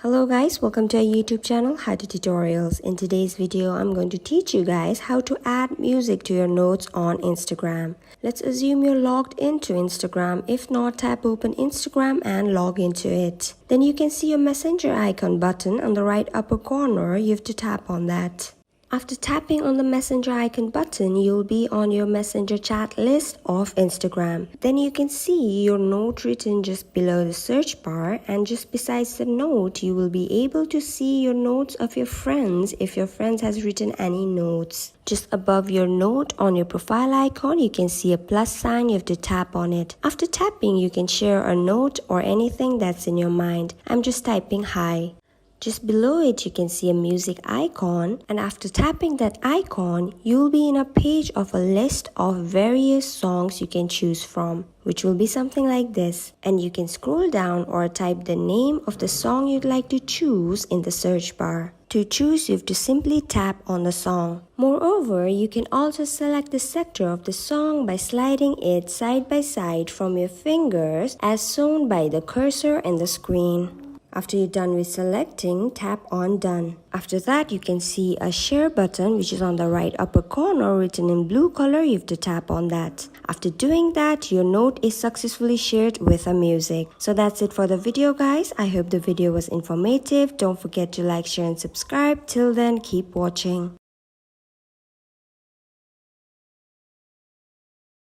Hello guys, welcome to our YouTube channel, How to Tutorials. In today's video, I'm going to teach you guys how to add music to your notes on Instagram. Let's assume you're logged into Instagram. If not, tap open Instagram and log into it. Then you can see your messenger icon button on the right upper corner. You have to tap on that. After tapping on the messenger icon button, you'll be on your messenger chat list of Instagram. Then you can see your note written just below the search bar, and just besides the note, you will be able to see your notes of your friends if your friends has written any notes. Just above your note on your profile icon, you can see a plus sign. You have to tap on it. After tapping, you can share a note or anything that's in your mind. I'm just typing hi. Just below it, you can see a music icon, and after tapping that icon, you'll be in a page of a list of various songs you can choose from, which will be something like this. And you can scroll down or type the name of the song you'd like to choose in the search bar. To choose, you have to simply tap on the song. Moreover, you can also select the sector of the song by sliding it side by side from your fingers as shown by the cursor in the screen. After you're done with selecting, tap on Done. After that, you can see a share button which is on the right upper corner written in blue color. You have to tap on that. After doing that, your note is successfully shared with a music. So that's it for the video, guys. I hope the video was informative. Don't forget to like, share and subscribe. Till then, keep watching.